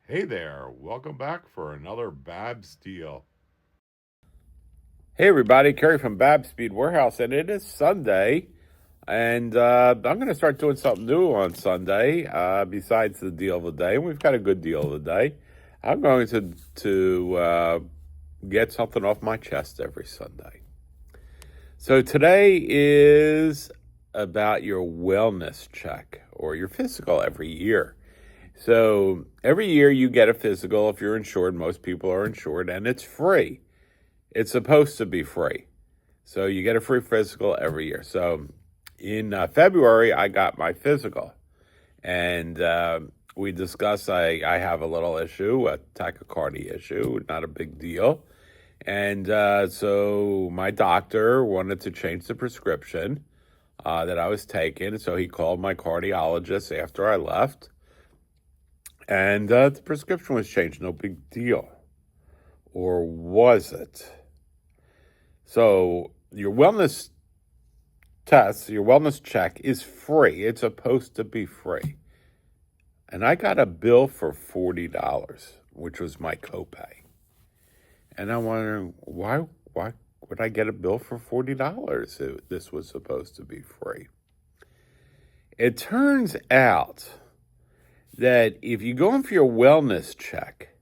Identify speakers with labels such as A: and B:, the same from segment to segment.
A: Hey there, welcome back for another Babs deal.
B: Hey everybody, Kerry from Bab Speed Warehouse, and it is Sunday, and I'm going to start doing something new on Sunday. Besides the deal of the day, and we've got a good deal of the day. I'm going to get something off my chest every Sunday. So today is about your wellness check or your physical every year. So every year you get a physical if you're insured. Most people are insured, and it's free. It's supposed to be free. So you get a free physical every year. So in February, I got my physical. And we discussed I have a little issue, a tachycardia issue, not a big deal. And so my doctor wanted to change the prescription that I was taking. So he called my cardiologist after I left. And the prescription was changed. No big deal. Or was it? So your wellness test, your wellness check is free. It's supposed to be free. And I got a bill for $40, which was my copay. And I'm wondering, why would I get a bill for $40 if this was supposed to be free? It turns out that if you go in for your wellness check,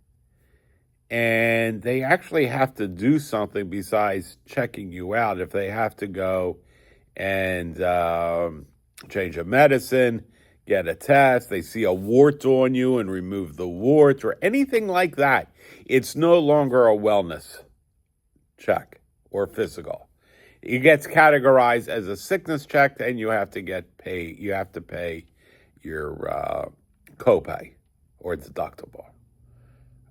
B: and they actually have to do something besides checking you out. If they have to go and change a medicine, get a test, they see a wart on you and remove the wart or anything like that, it's no longer a wellness check or physical. It gets categorized as a sickness check, and you have to pay your copay or deductible.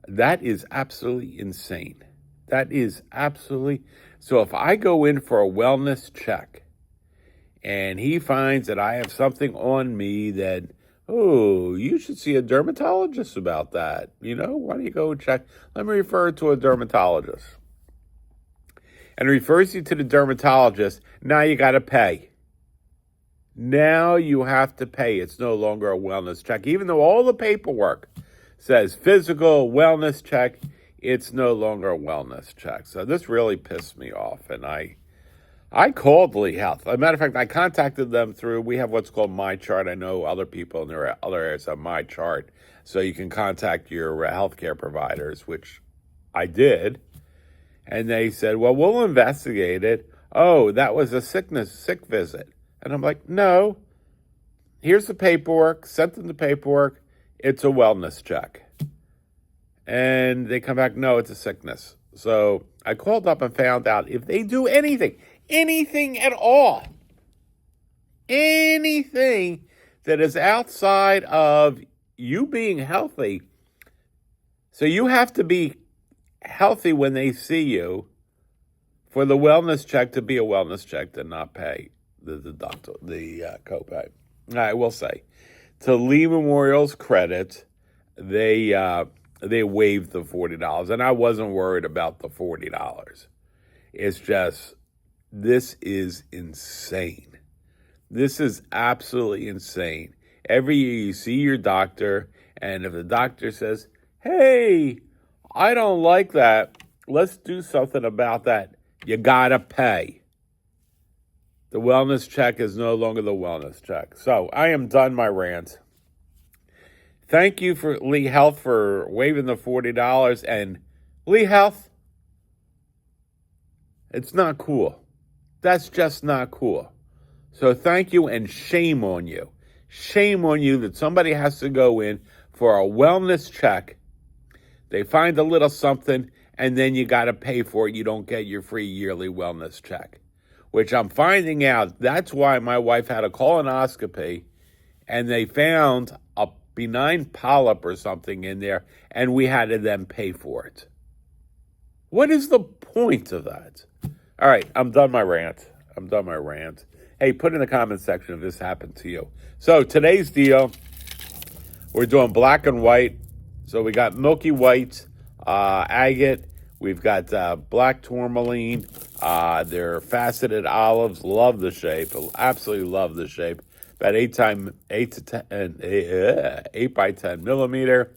B: That is absolutely insane. That is absolutely. So if I go in for a wellness check and he finds that I have something on me that, oh, you should see a dermatologist about that. Why don't you go check? Let me refer to a dermatologist. And refers you to the dermatologist. Now you got to pay. Now you have to pay. It's no longer a wellness check, even though all the paperwork says physical wellness check, it's no longer a wellness check. So this really pissed me off, and I called Lee Health. As a matter of fact, I contacted them through, we have what's called My Chart. I know other people in their other areas have My Chart, so you can contact your healthcare providers, which I did, and they said, well, we'll investigate it. Oh, that was a sick visit. And I'm like, no, here's the paperwork, sent them the paperwork. It's a wellness check. And they come back, no, it's a sickness. So I called up and found out if they do anything at all, anything that is outside of you being healthy. So you have to be healthy when they see you for the wellness check to be a wellness check, to not pay the copay. I will say, to Lee Memorial's credit, they waived the $40, and I wasn't worried about the $40. It's just, this is insane. This is absolutely insane. Every year you see your doctor, and if the doctor says, hey, I don't like that, let's do something about that, you gotta pay. The wellness check is no longer the wellness check. So I am done my rant. Thank you for Lee Health for waiving the $40. And Lee Health, it's not cool. That's just not cool. So thank you, and shame on you. Shame on you that somebody has to go in for a wellness check. They find a little something, and then you got to pay for it. You don't get your free yearly wellness check, which I'm finding out that's why my wife had a colonoscopy, and they found a benign polyp or something in there, and we had to then pay for it. What is the point of that? All right, I'm done my rant. Hey, put in the comment section if this happened to you. So today's deal, we're doing black and white. So we got milky white, agate. We've got black tourmaline. They're faceted olives. Love the shape. Absolutely love the shape. About 8 by 10 millimeter.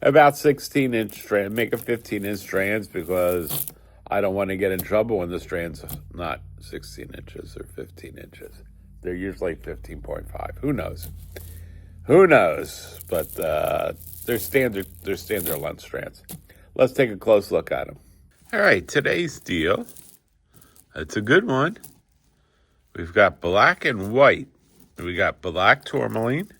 B: about 16-inch strand. Make a 15-inch strands because I don't want to get in trouble when the strand's not 16 inches or 15 inches. They're usually 15.5. Who knows? Who knows? But they're standard length strands. Let's take a close look at them. All right, today's deal. It's a good one. We've got black and white. We got black tourmaline.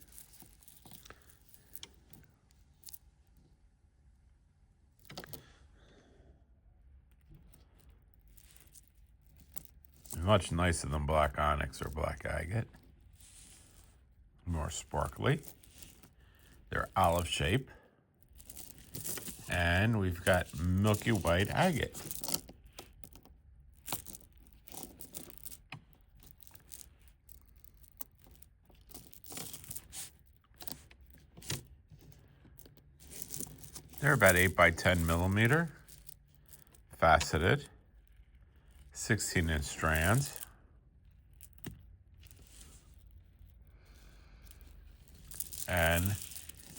B: Much nicer than black onyx or black agate. More sparkly. They're olive shape. And we've got milky white agate. They're about 8 by 10 millimeter, faceted, 16-inch strands. And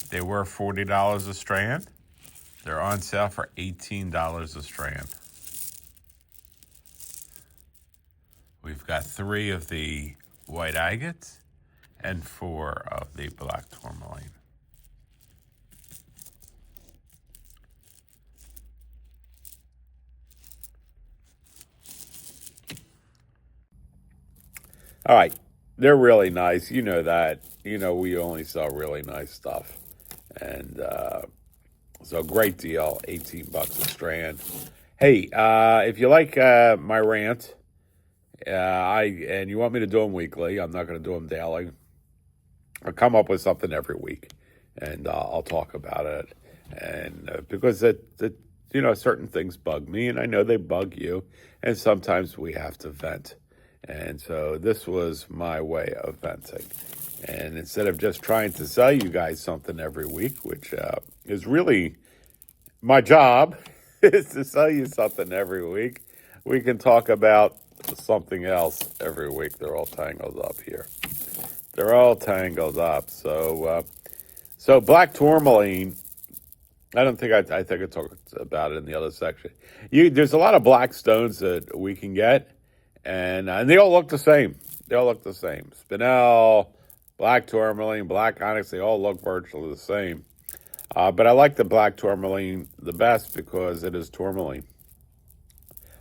B: they were $40 a strand. They're on sale for $18 a strand. We've got 3 of the white agates and 4 of the black tourmaline. All right, they're really nice. You know that. You know we only sell really nice stuff. And so great deal, 18 bucks a strand. Hey, if you like my rant, and you want me to do them weekly, I'm not going to do them daily. I'll come up with something every week, and I'll talk about it. And because certain things bug me, and I know they bug you, and sometimes we have to vent. And so this was my way of venting. And instead of just trying to sell you guys something every week, which is really my job, is to sell you something every week, we can talk about something else every week. They're all tangled up here. They're all tangled up. So black tourmaline, I think I talked about it in the other section. There's a lot of black stones that we can get. And they all look the same. They all look the same. Spinel, black tourmaline, black onyx, they all look virtually the same. But I like the black tourmaline the best because it is tourmaline.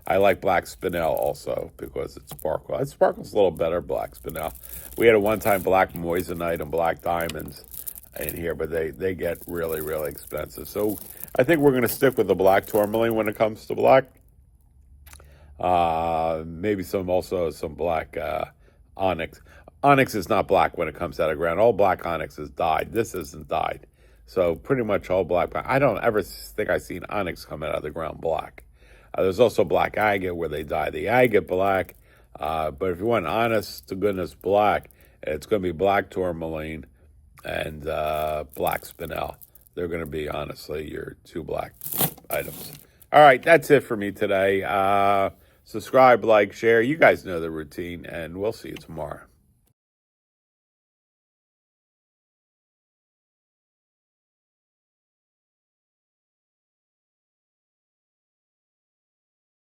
B: I like black spinel also because it sparkles. It sparkles a little better, black spinel. We had a one-time black moissanite and black diamonds in here, but they get really, really expensive. So I think we're going to stick with the black tourmaline when it comes to black. Maybe some black onyx. Onyx is not black when it comes out of ground. All black onyx is dyed. This isn't dyed. So pretty much all black. I don't ever think I've seen onyx come out of the ground black. There's also black agate where they dye the agate black. But if you want honest to goodness black, it's going to be black tourmaline and black spinel. They're going to be, honestly, your 2 black items. All right, that's it for me today. Subscribe, like, share. You guys know the routine, and we'll see you tomorrow.